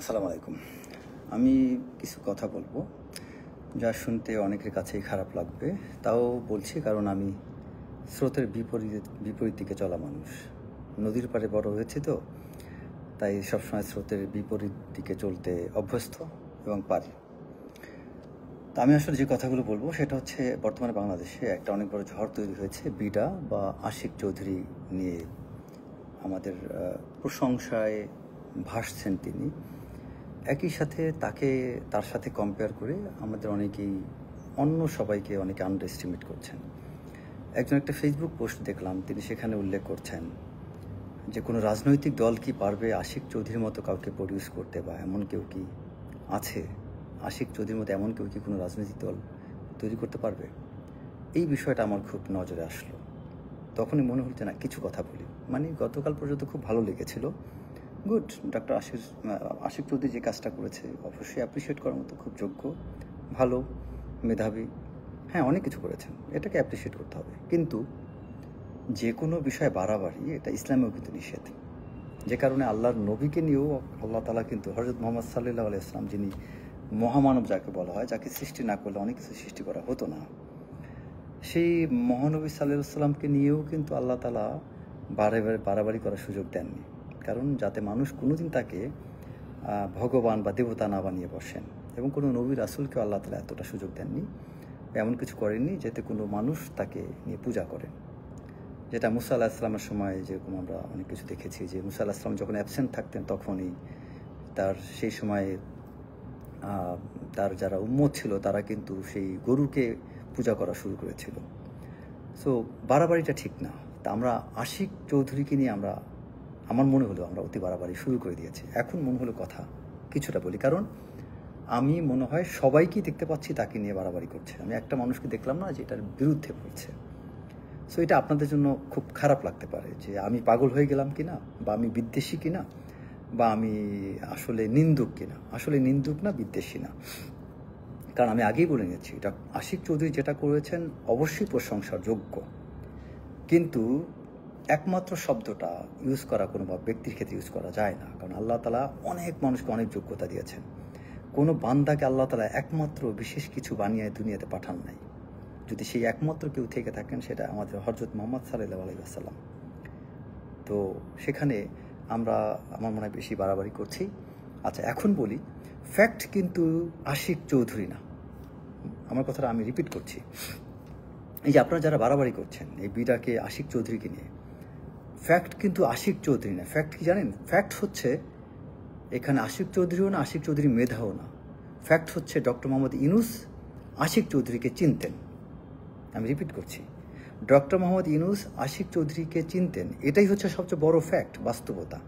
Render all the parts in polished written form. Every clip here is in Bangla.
আসসালামু আলাইকুম। আমি কিছু কথা বলবো, যা শুনতে অনেকের কাছেই খারাপ লাগবে। তাও বলছি কারণ আমি স্রোতের বিপরীত দিকে চলা মানুষ। নদীর পাড়ে বড় হয়েছি তো, তাই সবসময় স্রোতের বিপরীত দিকে চলতে অভ্যস্ত এবং পারি। তা আমি আসলে যে কথাগুলো বলবো সেটা হচ্ছে, বর্তমানে বাংলাদেশে একটা অনেক বড় ঝড় তৈরি হয়েছে বিডা বা আশিক চৌধুরী নিয়ে। আমাদের প্রশংসায় ভাসছেন তিনি। একই সাথে তার সাথে কম্পেয়ার করে আমাদের অনেকেই অন্য সবাইকে অনেকে আন্ডার এস্টিমেট করছেন। একজন একটা ফেসবুক পোস্ট দেখলাম, তিনি সেখানে উল্লেখ করছেন যে কোনো রাজনৈতিক দল কি পারবে আশিক চৌধুরীর মতো কাউকে প্রডিউস করতে, বা এমন কেউ কি আছে, আশিক চৌধুরীর মতো এমন কেউ কি কোনো রাজনৈতিক দল তৈরি করতে পারবে? এই বিষয়টা আমার খুব নজরে আসলো। তখনই মনে হল যে না, কিছু কথা বলি। মানে গতকাল পর্যন্ত খুব ভালো লেগেছিল। গুড, ডক্টর আশিক চৌধুরী যে কাজটা করেছে অবশ্যই অ্যাপ্রিসিয়েট করার মতো, খুব যোগ্য, ভালো, মেধাবী। হ্যাঁ, অনেক কিছু করেছেন, এটাকে অ্যাপ্রিসিয়েট করতে হবে। কিন্তু যে কোনো বিষয়ে বাড়াবাড়ি, এটা ইসলামেও কিন্তু নিষেধ। যে কারণে আল্লাহর নবীকে নিয়েও আল্লাহ তাআলা কিন্তু, হযরত মুহাম্মদ সাল্লাল্লাহু আলাইহি ওয়াসাল্লাম, যিনি মহামানব যাকে বলা হয়, যাকে সৃষ্টি না করলে অনেক কিছু সৃষ্টি করা হতো না, সেই মহানবী সাল্লাল্লাহু আলাইহি ওয়াসাল্লামকে নিয়েও কিন্তু আল্লাহ তাআলা বাড়াবাড়ি করার সুযোগ দেননি। কারণ যাতে মানুষ কোনোদিন তাকে ভগবান বা দেবতা না বানিয়ে বসেন। এবং কোনো নবী রাসূলকেও আল্লাহ তাআলা এতটা সুযোগ দেননি, এমন কিছু করেননি যাতে কোনো মানুষ তাকে নিয়ে পূজা করেন। যেটা মুসা আলাইহিস সালামের সময় যেরকম আমরা অনেক কিছু দেখেছি, যে মুসা আলাইহিস সালাম যখন অ্যাবসেন্ট থাকতেন তখনই সেই সময়ে তার যারা উম্মত ছিল তারা কিন্তু সেই গরুকে পূজা করা শুরু করেছিল। সো বাড়াবাড়িটা ঠিক না। তা আমরা আশিক চৌধুরীকে নিয়ে আমার মনে হলো আমরা অতি বাড়াবাড়ি শুরু করে দিয়েছি। এখন মনে হলো কথা কিছুটা বলি, কারণ আমি মনে হয় সবাইকেই দেখতে পাচ্ছি তাকে নিয়ে বাড়াবাড়ি করছে। আমি একটা মানুষকে দেখলাম না যে এটার বিরুদ্ধে বলছে। সো এটা আপনাদের জন্য খুব খারাপ লাগতে পারে যে আমি পাগল হয়ে গেলাম কিনা, বা আমি বিদ্বেষী কিনা, বা আমি আসলে নিন্দুক কিনা। আসলে নিন্দুক না, বিদ্বেষী না। কারণ আমি আগেই বলে নিয়েছি, এটা আশিক চৌধুরী যেটা করেছেন অবশ্যই প্রশংসার যোগ্য। কিন্তু একমাত্র শব্দটা ইউজ করা কোনো ব্যক্তির ক্ষেত্রে ইউজ করা যায় না। কারণ আল্লাহ তাআলা অনেক মানুষকে অনেক যোগ্যতা দিয়েছেন। কোনো বান্দাকে আল্লাহ তাআলা একমাত্র বিশেষ কিছু বানিয়ে দুনিয়াতে পাঠান নাই। যদি সেই একমাত্র কেউ থেকে থাকেন, সেটা আমাদের হযরত মুহাম্মদ সাল্লাল্লাহু আলাইহি ওয়াসাল্লাম। তো সেখানে আমার মনে হয় বেশি বাড়াবাড়ি করছি। আচ্ছা, এখন বলি, ফ্যাক্ট কিন্তু আশিক চৌধুরী না। আমার কথাটা আমি রিপিট করছি। এই যে আপনারা যারা বাড়াবাড়ি করছেন এই বিডাকে, আশিক চৌধুরীকে নিয়ে, ফ্যাক্ট কিন্তু আশিক চৌধুরী না। ফ্যাক্ট কি জানেন? ফ্যাক্ট হচ্ছে এখানে আশিক চৌধুরীও না, আশিক চৌধুরী মেধাও না। ফ্যাক্ট হচ্ছে ডক্টর মোহাম্মদ ইউনূস আশিক চৌধুরীকে চিনতেন। আমি রিপিট করছি, ডক্টর মোহাম্মদ ইউনূস আশিক চৌধুরীকে চিনতেন। এটাই হচ্ছে সবচেয়ে বড় ফ্যাক্ট, বাস্তবতা।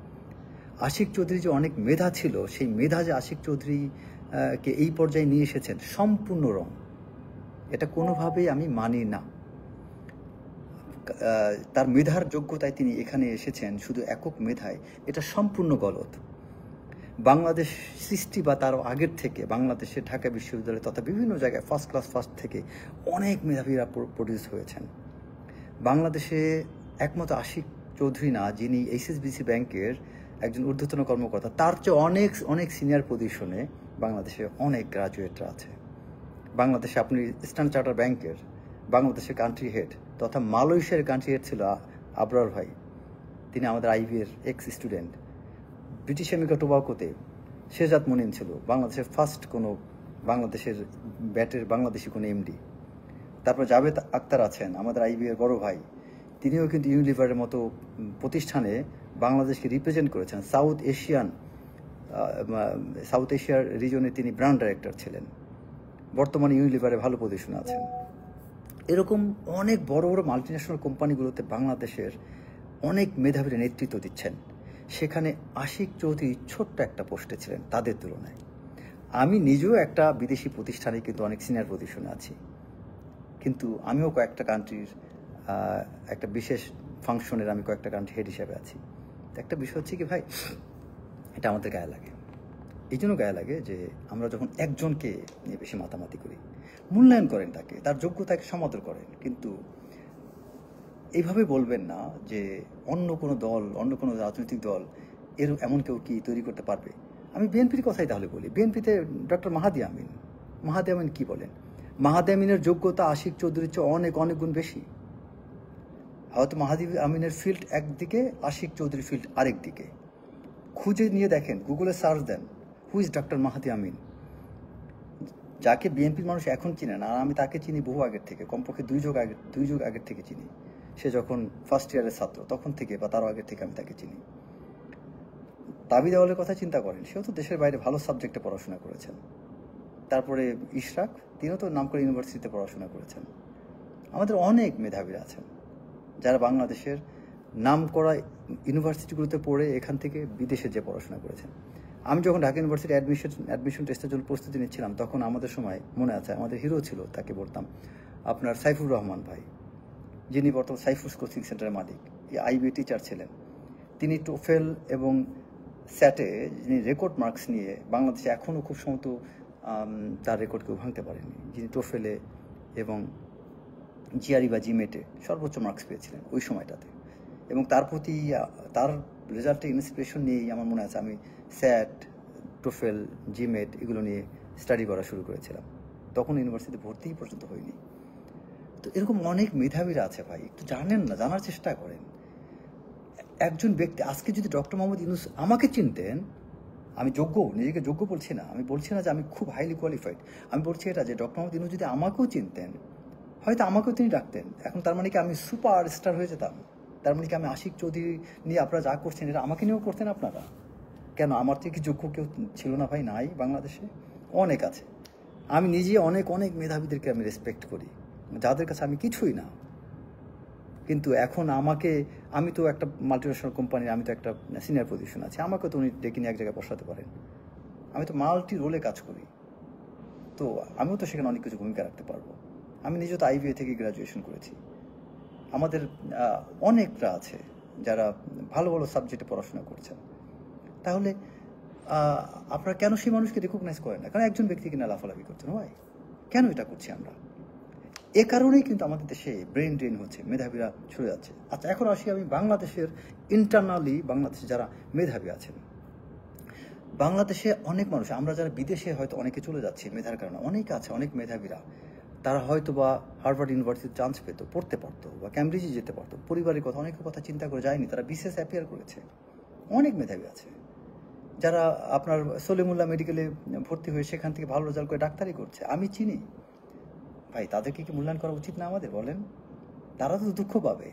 আশিক চৌধুরী যে অনেক মেধা ছিল, সেই মেধা যে আশিক চৌধুরীকে এই পর্যায়ে নিয়ে এসেছেন, সম্পূর্ণ রং। এটা কোনোভাবেই আমি মানি না। তার মেধার যোগ্যতায় তিনি এখানে এসেছেন, শুধু একক মেধায়, এটা সম্পূর্ণ গলত। বাংলাদেশ সৃষ্টি বা তারও আগের থেকে বাংলাদেশে ঢাকা বিশ্ববিদ্যালয় তথা বিভিন্ন জায়গায় ফার্স্ট থেকে অনেক মেধাবীরা প্রডিউস হয়েছেন। বাংলাদেশে একমাত্র আশিক চৌধুরী না, যিনি এইচএসবিসি ব্যাংকের একজন ঊর্ধ্বতন কর্মকর্তা, তার চেয়ে অনেক সিনিয়র পজিশনে বাংলাদেশে অনেক গ্রাজুয়েটরা আছে। বাংলাদেশে আপনি ইস্টার্ন চার্টার ব্যাংকের বাংলাদেশের কান্ট্রি হেড তথা মালয়েশিয়ার কান্ট্রি হেড ছিল আবরার ভাই। তিনি আমাদের আইবি এর এক্স স্টুডেন্ট। ব্রিটিশ আমেরিকা টোবাকোতে শেজাত মুনিন ছিল বাংলাদেশের ফার্স্ট কোনো বাংলাদেশের ব্যাটের বাংলাদেশি কোনো এমডি। তারপর জাভেদ আক্তার আছেন, আমাদের আইবি এর বড় ভাই। তিনিও কিন্তু ইউনিলিভারের মতো প্রতিষ্ঠানে বাংলাদেশকে রিপ্রেজেন্ট করেছেন। সাউথ এশিয়ার রিজনে তিনি ব্র্যান্ড ডাইরেক্টর ছিলেন। বর্তমানে ইউনিলিভারে ভালো পজিশনে আছেন। এরকম অনেক বড় বড় মাল্টিন্যাশনাল কোম্পানিগুলোতে বাংলাদেশের অনেক মেধাবীরা নেতৃত্ব দিচ্ছেন। সেখানে আশিক চৌধুরী ছোট্ট একটা পোস্টে ছিলেন তাদের তুলনায়। আমি নিজেও একটা বিদেশি প্রতিষ্ঠানে কিন্তু অনেক সিনিয়র পজিশনে আছি, কিন্তু আমিও কয়েকটা কান্ট্রির একটা বিশেষ ফাংশনের আমি কয়েকটা কান্ট্রি হেড হিসেবে আছি। একটা বিষয় হচ্ছে কি ভাই, এটা আমাদের গায়ে লাগে। এই জন্য গায়ে লাগে যে আমরা যখন একজনকে নিয়ে বেশি মাতামাতি করি, মূল্যায়ন করেন তাকে, তার যোগ্যতাকে সমাদর করেন, কিন্তু এইভাবে বলবেন না যে অন্য কোনো রাজনৈতিক দল এমন কেউ কি তৈরি করতে পারবে। আমি বিএনপির কথাই তাহলে বলি। বিএনপিতে ডক্টর মাহাদি আমিন, মাহাদি আমিন কি বলেন? মাহাদি আমিনের যোগ্যতা আশিক চৌধুরীর চেয়ে অনেক অনেক গুণ বেশি। হয়তো মাহাদি আমিনের ফিল্ড একদিকে, আশিক চৌধুরীর ফিল্ড আরেক দিকে। খুঁজে নিয়ে দেখেন, গুগলে সার্চ দেন, who is doctor Mahadi Amin. যাকে বিএনপির মানুষ এখন চিনে না, আর আমি তাকে চিনি বহু আগের থেকে, কমপক্ষে দুই যুগ আগের থেকে চিনি। সে যখন ফার্স্ট ইয়ারের ছাত্র তখন থেকে বা তারও আগের থেকে আমি তাকে চিনি। তাবি দেওয়ালের কথা চিন্তা করেন, সেও তো দেশের বাইরে ভালো সাবজেক্টে পড়াশোনা করেছেন। তারপরে ইশরাক, তিনিও তো নামকরা ইউনিভার্সিটিতে পড়াশোনা করেছেন। আমাদের অনেক মেধাবীরা আছেন যারা বাংলাদেশের নামকরা ইউনিভার্সিটিগুলোতে পড়ে এখান থেকে বিদেশে যে পড়াশোনা করেছেন। আমি যখন ঢাকা ইউনিভার্সিটি অ্যাডমিশন টেস্টের জন্য প্রস্তুতি নিচ্ছিলাম, তখন আমাদের সময় মনে আছে, আমাদের হিরো ছিল, তাকে বলতাম আপনার সাইফুর রহমান ভাই, যিনি বর্তমান সাইফুস কোচিং সেন্টারের মালিক, আইবি টিচার ছিলেন। তিনি টোফেল এবং স্যাটে যিনি রেকর্ড মার্কস নিয়ে, বাংলাদেশে এখনও খুব সম্ভবত তার রেকর্ড কেউ ভাঙতে পারেনি, যিনি টোফেলে এবং জিআরই বা জিমেটে সর্বোচ্চ মার্কস পেয়েছিলেন ওই সময়টাতে। এবং তার প্রতি তার রেজাল্টের ইন্সপিরেশন নিয়েই আমার মনে আছে আমি স্যাট, টোফেল, জিমেট এগুলো নিয়ে স্টাডি করা শুরু করেছিলাম। তখন ইউনিভার্সিটিতে ভর্তি পর্যন্ত হয়নি। তো এরকম অনেক মেধাবীরা আছে ভাই, একটু জানেন না, জানার চেষ্টা করেন। একজন ব্যক্তি আজকে যদি ডক্টর মোহাম্মদ ইউনূস আমাকে চিনতেন, আমি যোগ্য, নিজেকে যোগ্য বলছি না, আমি বলছি না যে আমি খুব হাইলি কোয়ালিফাইড, আমি বলছি এটা যে ডক্টর মোহাম্মদ ইউনূস যদি আমাকেও চিনতেন, হয়তো আমাকেও তিনি ডাকতেন। এখন তার মানে কি আমি সুপার স্টার হয়ে যেতাম? তার মানে কি আমি আশিক চৌধুরী নিয়ে আপনারা যা করছেন এটা আমাকে নিয়েও করতেন আপনারা? কেন, আমার থেকে যোগ্য কেউ ছিল না ভাই? নাই, বাংলাদেশে অনেক আছে। আমি নিজে অনেক অনেক মেধাবীদেরকে আমি রেসপেক্ট করি, যাদের কাছে আমি কিছুই না। কিন্তু এখন আমাকে, আমি তো একটা মাল্টিনেশনাল কোম্পানির, আমি তো একটা সিনিয়র পজিশন আছি, আমাকে তো উনি ডেকে নিয়ে এক জায়গায় বসাতে পারেন। আমি তো মাল্টি রোলে কাজ করি, তো আমিও তো সেখানে অনেক কিছু ভূমিকা রাখতে পারবো। আমি নিজে তো আইবিএ থেকে গ্র্যাজুয়েশন করেছি। আমাদের অনেকরা আছে যারা ভালো ভালো সাবজেক্টে পড়াশোনা করছেন। তাহলে আপনারা কেন সেই মানুষকে রিকগনাইজ করেন না? কারণ একজন ব্যক্তিকে না লাফালাফি করছেন ভাই, কেন এটা করছি আমরা? এ কারণেই কিন্তু আমাদের দেশে ব্রেন ড্রেন হচ্ছে, মেধাবীরা ছড়ে যাচ্ছে। আচ্ছা, এখন আসি আমি বাংলাদেশের ইন্টারনালি, বাংলাদেশে যারা মেধাবী আছেন, বাংলাদেশে অনেক মানুষ, আমরা যারা বিদেশে হয়তো অনেকে চলে যাচ্ছি মেধার কারণে, অনেকে আছে অনেক মেধাবীরা, তারা হয়তো বা হার্ভার্ড ইউনিভার্সিটির চান্স পেত, পড়তে পারতো, বা ক্যামব্রিজে যেতে পারতো, পরিবারের কথা, অনেকের কথা চিন্তা করে যায়নি, তারা বিশেষ অ্যাপিয়ার করেছে। অনেক মেধাবী আছে যারা আপনার সলিমুল্লাহ মেডিকেলে ভর্তি হয়ে সেখান থেকে ভালো রেজাল্ট করে ডাক্তারি করছে, আমি চিনি ভাই। তাদেরকে কি মূল্যায়ন করা উচিত না আমাদের? বলেন। তারা তো দুঃখ পাবে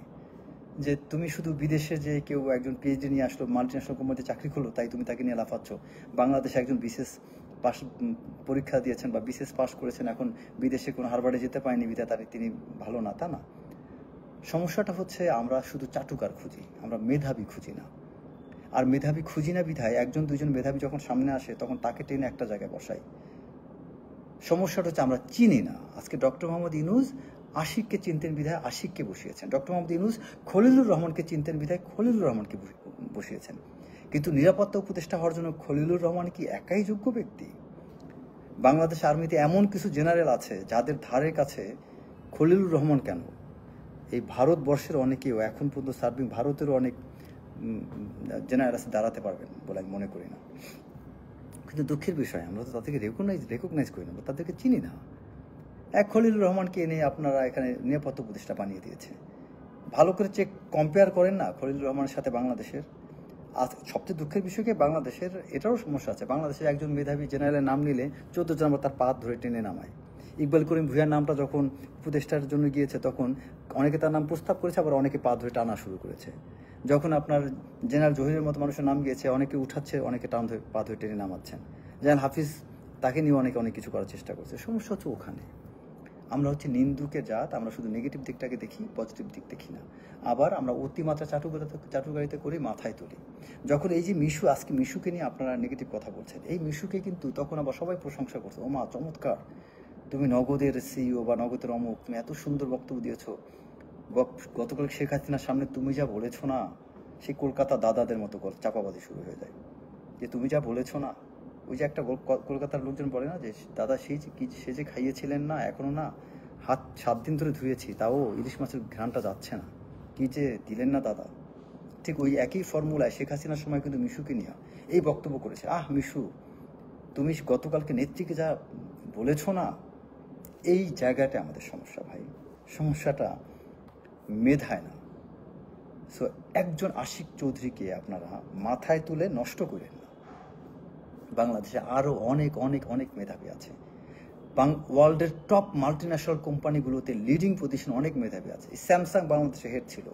যে তুমি শুধু বিদেশে যে কেউ একজন পিএইচডি নিয়ে আসলো, মাল্টিনেশনাল কোম্পানিতে চাকরি করলো, তাই তুমি তাকে নিয়ে লাফাচ্ছ। বাংলাদেশে একজন বিশেষ পাস পরীক্ষা দিয়েছেন বা বিশেষ পাস করেছেন, এখন বিদেশে কোনো হারবার্ডে যেতে পারেনি বিধায় তিনি ভালো না, তা না। সমস্যাটা হচ্ছে আমরা শুধু চাটুকার খুঁজি, আমরা মেধাবী খুঁজি না। আর মেধাবী খুঁজি না বিধায় একজন দুইজন মেধাবী যখন সামনে আসে তখন তাকে টেনে একটা জায়গায় বসাই। সমস্যাটা হচ্ছে আমরা চিনি না। আজকে ডক্টর মোহাম্মদ ইউনূস আশিককে চিনতেন বিধায় আশিককে বসিয়েছেন, ডক্টর মোহাম্মদ ইউনূস খলিলুর রহমানকে চিনতেন বিধায় খলিলুর রহমানকে বসিয়েছেন। কিন্তু নিরাপত্তা উপদেষ্টা হওয়ার জন্য খলিলুর রহমান কি একাই যোগ্য ব্যক্তি? বাংলাদেশ আর্মিতে এমন কিছু জেনারেল আছে যাদের ধারে কাছে খলিলুর রহমান কেন? এই ভারতবর্ষের অনেকেও এখন পর্যন্ত সার্ভিং, ভারতেরও অনেক জেনারেল আছে, দাঁড়াতে পারবেন বলে আমি মনে করি না। কিন্তু দুঃখের বিষয়, আমরা তো তাদেরকে রেকগনাইজ করি না, তাদেরকে চিনি না। এক খলিলুর রহমানকে এনে আপনারা এখানে নিরাপত্তা উপদেষ্টা বানিয়ে দিয়েছে। ভালো করে কম্পেয়ার করেন না খলিলুর রহমানের সাথে বাংলাদেশের। আজ সবচেয়ে দুঃখের বিষয়কে বাংলাদেশের এটারও সমস্যা আছে, বাংলাদেশের একজন মেধাবী জেনারেলের নাম নিলে 14 জন আমরা তার পা ধরে টেনে নামায়। ইকবাল করিম ভূঁইয়ার নামটা যখন উপদেষ্টার জন্য গিয়েছে তখন অনেকে তার নাম প্রস্তাব করেছে, আবার অনেকে পা ধরে টানা শুরু করেছে। যখন আপনার জেনারেল জহিরের মতো মানুষের নাম গিয়েছে, অনেকে উঠাচ্ছে, অনেকে পা ধরে টেনে নামাচ্ছেন। জেনারেল হাফিজ, তাকে নিয়ে অনেকে অনেক কিছু করার চেষ্টা করছে। সমস্যা হচ্ছে ওখানে আমরা হচ্ছে নিন্দুকের জাত, আমরা শুধু নেগেটিভ দিকটাকে দেখি, পজিটিভ দিক দেখি না। আবার আমরা অতিমাত্রা চাটুকারিতা করে মাথায় তুলি। যখন এই যে মিশু, আজকে মিশুকে নিয়ে আপনারা নেগেটিভ কথা বলছেন, এই মিশুকে কিন্তু তখন আবার সবাই প্রশংসা করছে, ও মা চমৎকার, তুমি নগদের সিইও বা নগদের অমুক, তুমি এত সুন্দর বক্তব্য দিয়েছো। গতকাল শেখ হাসিনার সামনে তুমি যা বলেছো না, সেই কলকাতা দাদাদের মতো চাপাবাদি শুরু হয়ে যায় যে তুমি যা বলেছো না। ওই যে একটা কলকাতার লোকজন বলে না যে দাদা সে যে খাইয়েছিলেন না, এখনো না হাত 7 দিন ধরে ধুয়েছি, তাও ইলিশ মাছের ঘ্রাণটা যাচ্ছে না, কি যে দিলেন না দাদা। ঠিক ওই একই ফর্মুলায় শেখ হাসিনার সময় কিন্তু মিশুকে নিয়ে এই বক্তব্য করেছে, মিশু তুমি গতকালকে নেত্রীকে যা বলেছ না, এই জায়গাটা আমাদের সমস্যা ভাই। সমস্যাটা মেধায় না। সো একজন আশিক চৌধুরীকে আপনারা মাথায় তুলে নষ্ট করেন না। বাংলাদেশে আরও অনেক অনেক অনেক মেধাবী আছে। ওয়ার্ল্ডের টপ মাল্টিন্যাশনাল কোম্পানিগুলোতে লিডিং পজিশন অনেক মেধাবী আছে। স্যামসাং বাংলাদেশে হেড ছিল,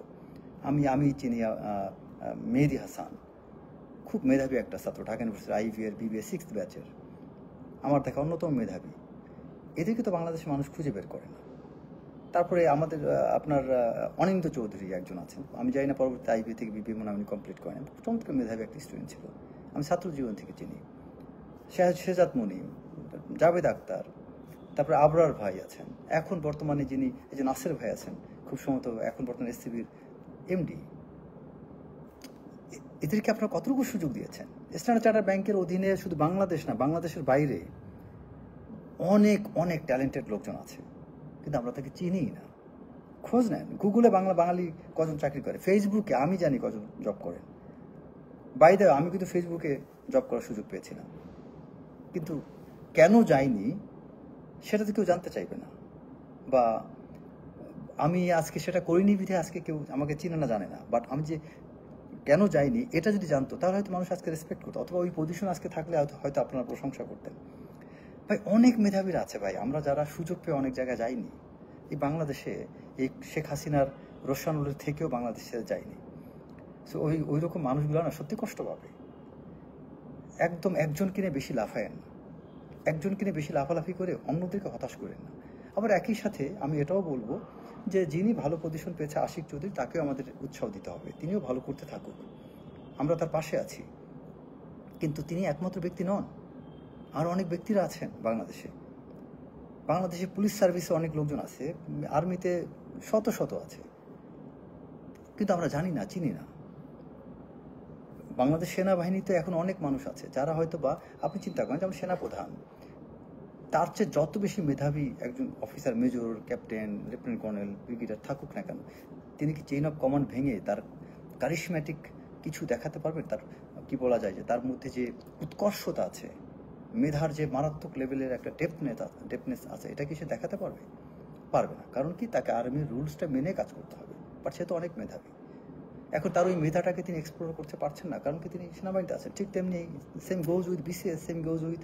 আমি চিনি মেহেদি হাসান, খুব মেধাবী একটা ছাত্র, Dhaka university IVR BBA 6th ব্যাচের, আমার দেখা অন্যতম মেধাবী। এদেরকে তো বাংলাদেশের মানুষ খুঁজে বের করে না। তারপরে আমাদের আপনার অনিন্দ চৌধুরী একজন আছেন, আমি জানি না পরবর্তী IBA থেকে BBA মনে আমি কমপ্লিট করেন, চমৎকার মেধাবী একটা স্টুডেন্ট ছিল, আমি ছাত্র জীবন থেকে চিনি। শেজাত মনি, জাভেদ আক্তার, তারপরে আবরার ভাই আছেন, এখন বর্তমানে যিনি এই যে নাসের ভাই আছেন, খুব সম্ভবত এখন বর্তমানে SCBর MD। এদেরকে আপনারা কতটুকু সুযোগ দিয়েছেন? স্ট্যান্ডার্ড চার্টার্ড ব্যাংকের অধীনে শুধু বাংলাদেশ না, বাংলাদেশের বাইরে অনেক অনেক ট্যালেন্টেড লোকজন আছে, কিন্তু আমরা তাকে চিনি না। খোঁজ নেন, গুগলে বাঙালি কজন চাকরি করে, ফেসবুকে আমি জানি কজন জব করেন। বাইরে আমি কিন্তু ফেসবুকে জব করার সুযোগ পেয়েছিলাম, কিন্তু কেন যাইনি সেটা তো কেউ জানতে চাইবে না, বা আমি আজকে সেটা করিনি বিধে আজকে কেউ আমাকে চিনে না, জানে না। বাট আমি যে কেন যাইনি এটা যদি জানতো, তাহলে হয়তো মানুষ আজকে রেসপেক্ট করতো, অথবা ওই পজিশন আজকে থাকলে হয়তো আপনারা প্রশংসা করতেন। ভাই অনেক মেধাবীরা আছে ভাই, আমরা যারা সুযোগ পেয়ে অনেক জায়গায় যাইনি। এই বাংলাদেশে এই শেখ হাসিনার রোশানুলের থেকেও বাংলাদেশে যায়নি। সো ওই রকম মানুষগুলো না সত্যি কষ্ট পাবে। একদম একজন কিনে বেশি লাফায়েন না, একজন কিনে বেশি লাফালাফি করে অন্যদেরকে হতাশ করেন না। আবার একই সাথে আমি এটাও বলবো যে যিনি ভালো পজিশন পেয়েছে আশিক চৌধুরী, তাকেও আমাদের উৎসাহ দিতে হবে, তিনিও ভালো করতে থাকুক, আমরা তার পাশে আছি। কিন্তু তিনি একমাত্র ব্যক্তি নন, আরও অনেক ব্যক্তিরা আছেন বাংলাদেশে। বাংলাদেশে পুলিশ সার্ভিসে অনেক লোকজন আছে, আর্মিতে শত শত আছে, কিন্তু আমরা জানি না, চিনি না। বাংলাদেশ সেনাবাহিনীতে এখন অনেক মানুষ আছে যারা হয়তো বা আপনি চিন্তা করেন, যেমন সেনাপ্রধান, তার চেয়ে যত বেশি মেধাবী একজন officer, major, captain, lieutenant colonel, brigadier থাকুক না কেন, তিনি কি চেইন অফ কমান্ড ভেঙে তার কারিশম্যাটিক কিছু দেখাতে পারবেন? তার কি বলা যায় যে তার মধ্যে যে উৎকর্ষতা আছে, মেধার যে মারাত্মক লেভেলের একটা ডেপনেস আছে, এটা কি সে দেখাতে পারবে? পারবে না। কারণ কি, তাকে আর্মির রুলসটা মেনে কাজ করতে হবে। বাট সে তো অনেক মেধাবী, এখন তার ওই মেধাটাকে তিনি এক্সপ্লোর করতে পারছেন না, কারণ কি তিনি সেনাবাহিনীতে আছেন। ঠিক তেমনি same goes with BCS, same goes with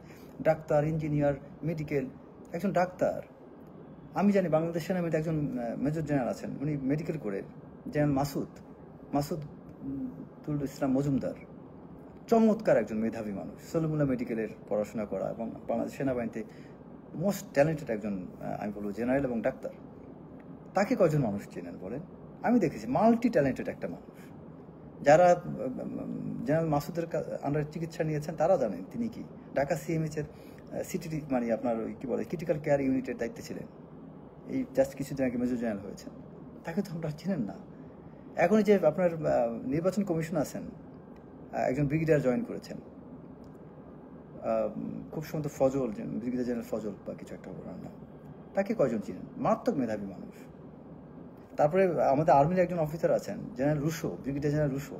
doctor, engineer, medical. একজন ডাক্তার, আমি জানি বাংলাদেশ সেনাবাহিনীতে একজন মেজর জেনারেল আছেন, উনি মেডিকেল করে, জেনারেল মাসুদুল ইসলাম মজুমদার, চমৎকার একজন মেধাবী মানুষ, সলিমুল্লাহ মেডিকেলের পড়াশোনা করা, এবং বাংলাদেশ সেনাবাহিনীতে মোস্ট ট্যালেন্টেড একজন আমি বলবো জেনারেল এবং ডাক্তার। তাকে কজন মানুষ চেনেন বলেন? আমি দেখেছি মাল্টি ট্যালেন্টেড একটা মানুষ। যারা জেনারেল মাসুদের আন্ডারে চিকিৎসা নিয়েছেন তারা জানেন তিনি কি ঢাকা CMH এর সিটি মানে আপনার ওই কী বলে ক্রিটিক্যাল কেয়ার ইউনিটের দায়িত্বে ছিলেন, এই জাস্ট কিছুদিন আগে মেজর জেনারেল হয়েছেন। তাকে তো আমরা চিনেন না। এখন যে আপনার নির্বাচন কমিশন আছেন, একজন ব্রিগেডিয়ার জয়েন করেছেন, খুব সুন্দর ফজল, ব্রিগেডিয়ার জেনারেল ফজল বা কিছু একটা নাম, তাকে কয়জন চিনেন? মারাত্মক মেধাবী মানুষ। তারপরে আমাদের আর্মির একজন অফিসার আছেন, general Russo, brigadier general Russo,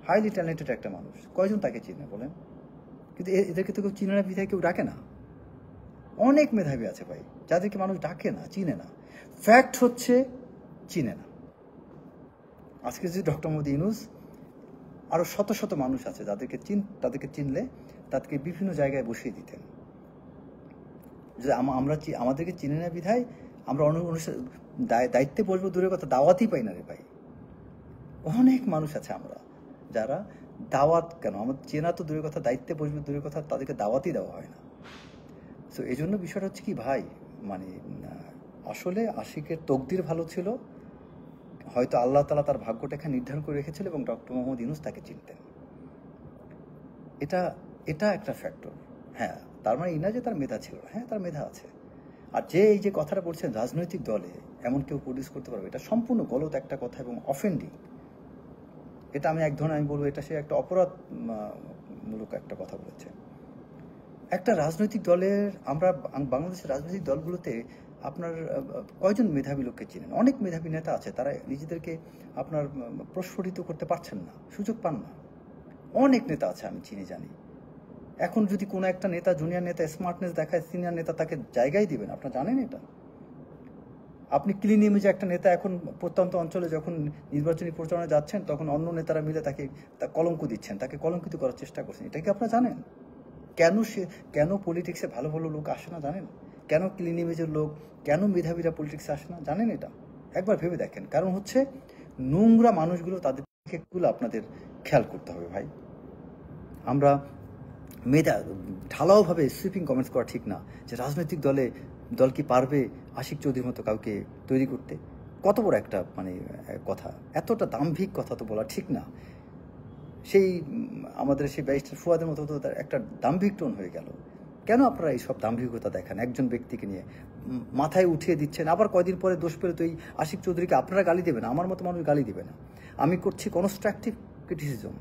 highly talented একটা মানুষ, কয়জন তাকে চিনে বলেন? কিন্তু এদেরকে তো কেউ চিনে না, বিধায় কেউ ডাকে না। অনেক মেধাবী আছে ভাই, যাদেরকে মানুষ ডাকে না, চিনে না। ফ্যাক্ট হচ্ছে চিনে না। আজকে যদি ডক্টর মোহাম্মদ ইউনূস, আরও শত শত মানুষ আছে তাদেরকে চিনলে তাদেরকে বিভিন্ন জায়গায় বসিয়ে দিতেন। যদি আমাদেরকে চিনে না বিধায় আমরা দায়িত্বে বসবো দূরের কথা, দাওয়াতই পাই না রে ভাই। অনেক মানুষ আছে আমরা যারা দাওয়াত, কেন আমাদের চেনা তো দূরের কথা, দায়িত্বে বসবে দূরের কথা, তাদেরকে দাওয়াতই দেওয়া হয় না। সো এই জন্য বিষয়টা হচ্ছে কি ভাই, মানে আসলে আশিকের তকদির ভালো ছিল, হয়তো আল্লাহ তাআলা তার ভাগ্যটাকে নির্ধারণ করে রেখেছিল, এবং ডক্টর মোহাম্মদ ইউনূস তাকে চিনতেন। এটা একটা ফ্যাক্টর। হ্যাঁ, তার মানে এই না যে তার মেধা ছিল না, হ্যাঁ তার মেধা আছে। আর এই যে কথাটা বলছেন রাজনৈতিক দলে এমন কেউ প্রডিউস করতে পারবে, এটা সম্পূর্ণ গলত একটা কথা এবং অফেন্ডিং। এটা আমি আমি বলবো এটা সে একটা অপরাধমূলক একটা কথা বলেছে। একটা রাজনৈতিক দলের, আমরা বাংলাদেশের রাজনৈতিক দলগুলোতে আপনার কয়জন মেধাবী লোককে চিনেন? অনেক মেধাবী নেতা আছে, তারা নিজেদেরকে আপনার প্রস্ফুটিত করতে পারছেন না, সুযোগ পান না। অনেক নেতা আছে আমি চিনি, জানি। এখন যদি কোনো একটা নেতা, জুনিয়র নেতা স্মার্টনেস দেখায়, সিনিয়র নেতা তাকে জায়গায় দিবেন, আপনারা জানেন এটা? আপনি ক্লিন ইমেজে একটা নেতা এখন প্রত্যন্ত অঞ্চলে যখন নির্বাচনী প্রচারণায় যাচ্ছেন, তখন অন্য নেতারা মিলে তাকে কলঙ্ক দিচ্ছেন, তাকে কলঙ্কিত করার চেষ্টা করছেন। এটা কি আপনারা জানেন? কেন পলিটিক্সে ভালো ভালো লোক আসে না জানেন? কেন ক্লিন ইমেজের লোক, কেন মেধাবীরা পলিটিক্সে আসে না জানেন? এটা একবার ভেবে দেখেন। কারণ হচ্ছে নোংরা মানুষগুলো, তাদেরগুলো আপনাদের খেয়াল করতে হবে ভাই। আমরা ঢালাওভাবে সুইপিং কমেন্টস করা ঠিক না, যে রাজনৈতিক দল কি পারবে আশিক চৌধুরীর মতো কাউকে তৈরি করতে? কত বড় একটা কথা, এতটা দাম্ভিক কথা তো বলা ঠিক না। আমাদের সেই ব্যারিস্টার ফুয়াদের মতো তো তার একটা দাম্ভিক টোন হয়ে গেল। কেন আপনারা এইসব দাম্ভিকতা দেখান একজন ব্যক্তিকে নিয়ে? মাথায় উঠিয়ে দিচ্ছেন, আবার কয়দিন পরে দোষ পেলে তো এই আশিক চৌধুরীকে আপনারা গালি দেবেন, আমার মতো মানুষ গালি দেবে না। আমি করছি কনস্ট্রাকটিভ ক্রিটিসিজম,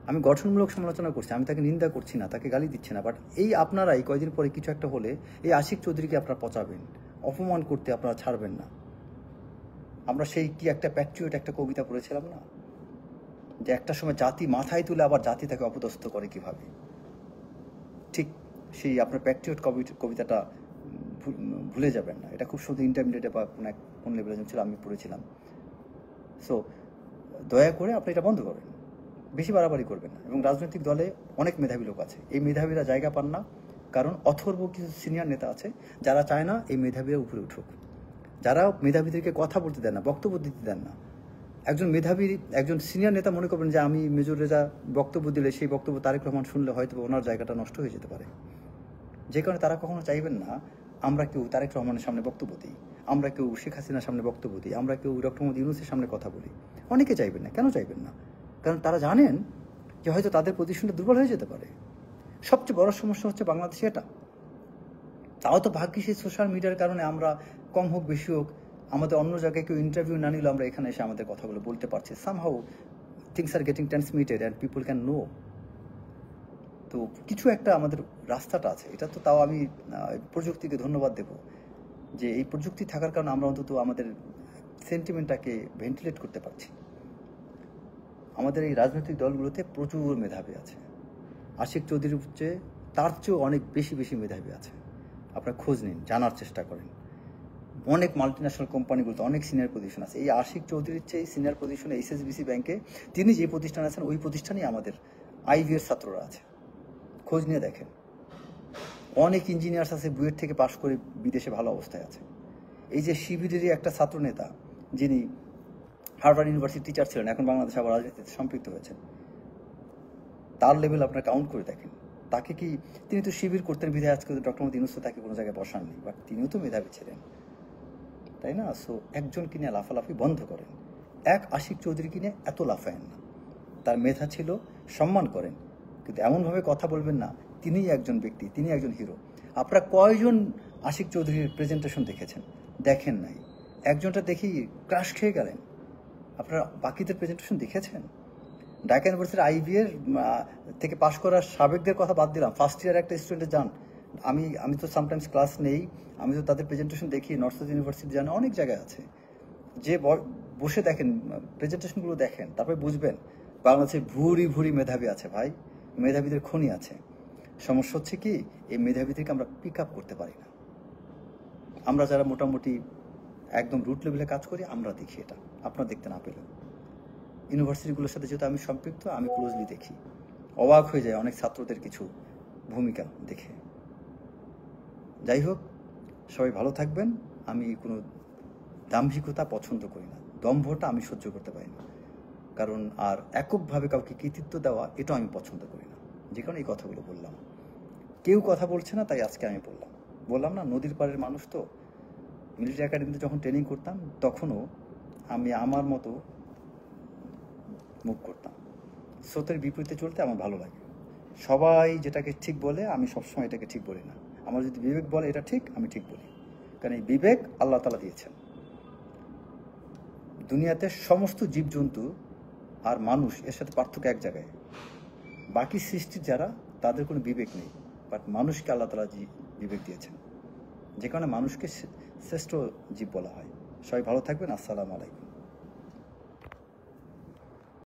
আমি গঠনমূলক সমালোচনা করছি, আমি তাকে নিন্দা করছি না, তাকে গালি দিচ্ছি না। বাট আপনারা এই কয়দিন পরে কিছু একটা হলে এই আশিক চৌধুরীকে আপনারা পচাবেন, অপমান করতে আপনারা ছাড়বেন না। আমরা সেই কি একটা প্যাট্রিয়ট একটা কবিতা পড়েছিলাম না, যে একটা সময় জাতি মাথায় তুলে আবার জাতি তাকে অপদস্থ করে কিভাবে। ঠিক সেই আপনার প্যাট্রিয়ট কবিতাটা ভুলে যাবেন না। এটা খুব সুন্দর, ইন্টারমিডিয়েটে বা কোন লেভেলে ছিল আমি পড়েছিলাম। সো দয়া করে আপনি এটা বন্ধ করেন, বেশি বাড়াবাড়ি করবেন না। এবং রাজনৈতিক দলে অনেক মেধাবী লোক আছে, এই মেধাবীরা জায়গা পান না কারণ অথর্ব কিছু সিনিয়র নেতা আছে যারা চায় না এই মেধাবীরা উপরে উঠুক, যারা মেধাবীদেরকে কথা বলতে দেন না, বক্তব্য দিতে দেন না। একজন সিনিয়র নেতা মনে করবেন যে আমি মেজর রেজা বক্তব্য দিলে সেই বক্তব্য তারেক রহমান শুনলে হয়তো ওনার জায়গাটা নষ্ট হয়ে যেতে পারে। যে কারণে তারা কখনো চাইবেন না আমরা কেউ তারেক রহমানের সামনে বক্তব্য দিই, আমরা কেউ শেখ হাসিনার সামনে বক্তব্য দিই, আমরা কেউ ডক্টর মোহাম্মদ ইউনূসের সামনে কথা বলি। অনেকে চাইবেন না। কেন চাইবেন না? কারণ তারা জানেন যে হয়তো তাদের পজিশনটা দুর্বল হয়ে যেতে পারে। সবচেয়ে বড় সমস্যা হচ্ছে বাংলাদেশে এটা। তাও তো ভাগ্যি সেই সোশ্যাল মিডিয়ার কারণে আমরা কম হোক বেশি হোক, আমাদের অন্য জায়গায় কেউ ইন্টারভিউ না নিলেও আমরা এখানে এসে আমাদের কথাগুলো বলতে পারছি। Somehow things are getting transmitted and people can know. তো কিছু একটা আমাদের রাস্তাটা আছে, এটা তো তাও আমি প্রযুক্তিকে ধন্যবাদ দেব যে এই প্রযুক্তি থাকার কারণে আমরা অন্তত আমাদের সেন্টিমেন্টটাকে ভেন্টিলেট করতে পারছি। আমাদের এই রাজনৈতিক দলগুলোতে প্রচুর মেধাবী আছে, আশিক চৌধুরীর চেয়ে তার চেয়েও অনেক বেশি মেধাবী আছে। আপনারা খোঁজ নিন, জানার চেষ্টা করেন। অনেক মাল্টিন্যাশনাল কোম্পানিগুলোতে অনেক সিনিয়র পজিশন আছে। এই আশিক চৌধুরীর চেয়ে সিনিয়র পজিশনে HSBC ব্যাংকে তিনি যে প্রতিষ্ঠানে আছেন ওই প্রতিষ্ঠানেই আমাদের IB-এর ছাত্ররা আছে। খোঁজ নিয়ে দেখেন। অনেক ইঞ্জিনিয়ার্স আছে বুয়েট থেকে পাশ করে বিদেশে ভালো অবস্থায় আছে। এই যে শিবিরেরই একটা ছাত্র নেতা যিনি হার্ভার্ড ইউনিভার্সিটির টিচার ছিলেন, এখন বাংলাদেশে আবার রাজনীতিতে সম্পৃক্ত হয়েছেন, তার লেভেল আপনারা কাউন্ট করে দেখেন। তাকে কি, তিনি তো শিবির করতেন বিধায় আজকে ডক্টর মোহাম্মদ ইউনূস তাকে কোনো জায়গায় বসাননি, বাট তিনিও তো মেধাবী ছিলেন, তাই না? সো একজনকে নিয়ে লাফালাফি বন্ধ করেন, আশিক চৌধুরীকে নিয়ে এত লাফায়েন না। তার মেধা ছিল, সম্মান করেন, কিন্তু এমনভাবে কথা বলবেন না তিনিই একজন ব্যক্তি, তিনি একজন হিরো। আপনারা কয়জন আশিক চৌধুরীর প্রেজেন্টেশন দেখেছেন? দেখেন নাই। একজনটা দেখি ক্রাশ খেয়ে গেলেন। আপনারা বাকিদের প্রেজেন্টেশন দেখেছেন? ঢাকা ইউনিভার্সিটির IB-এর থেকে পাশ করা সাবেকদের কথা বাদ দিলাম, ফার্স্ট ইয়ার একটা স্টুডেন্টে যান, আমি তো সামটাইমস ক্লাস নেই, আমি তো তাদের প্রেজেন্টেশন দেখি, নর্থ সাউথ ইউনিভার্সিটি জানে, অনেক জায়গায় আছে, যে বসে দেখেন প্রেজেন্টেশনগুলো দেখেন, তারপরে বুঝবেন বাংলাদেশে ভুরি মেধাবী আছে ভাই, মেধাবীদের খনি আছে। সমস্যা হচ্ছে কি, এই মেধাবীদেরকে আমরা পিক আপ করতে পারি না। আমরা যারা মোটামুটি একদম রুট লেভেলে কাজ করি আমরা দেখি এটা, আপনারা দেখতে না পেলেও। ইউনিভার্সিটিগুলোর সাথে যেহেতু আমি সম্পৃক্ত, আমি ক্লোজলি দেখি, অবাক হয়ে যায় অনেক ছাত্রদের কিছু ভূমিকা দেখে। যাই হোক, সবাই ভালো থাকবেন। আমি কোনো দাম্ভিকতা পছন্দ করি না, দম্ভটা আমি সহ্য করতে পারি না, কারণ আর এককভাবে কাউকে কৃতিত্ব দেওয়া এটাও আমি পছন্দ করি না। যে কারণে এই কথাগুলো বললাম। কেউ কথা বলছে না, তাই আজকে আমি বললাম না, নদীর পাড়ের মানুষ তো। মিলিটারি একাডেমিতে যখন ট্রেনিং করতাম তখনও আমি আমার মতো মুভ করতাম, স্রোতের বিপরীতে চলতে আমার ভালো লাগে। সবাই যেটাকে ঠিক বলে আমি সবসময় এটাকে ঠিক বলি না। আমার যদি বিবেক বলে এটা ঠিক, আমি ঠিক বলি, কারণ এই বিবেক আল্লাহ তাআলা দিয়েছেন। দুনিয়াতে সমস্ত জীবজন্তু আর মানুষ এর সাথে পার্থক্য এক জায়গায়, বাকি সৃষ্টির যারা তাদের কোনো বিবেক নেই, বাট মানুষকে আল্লাহ তাআলা বিবেক দিয়েছেন। যে কারণে মানুষকে শ্রেষ্ঠ জীব বলা হয়। সবাই ভালো থাকবেন। আসসালামু আলাইকুম।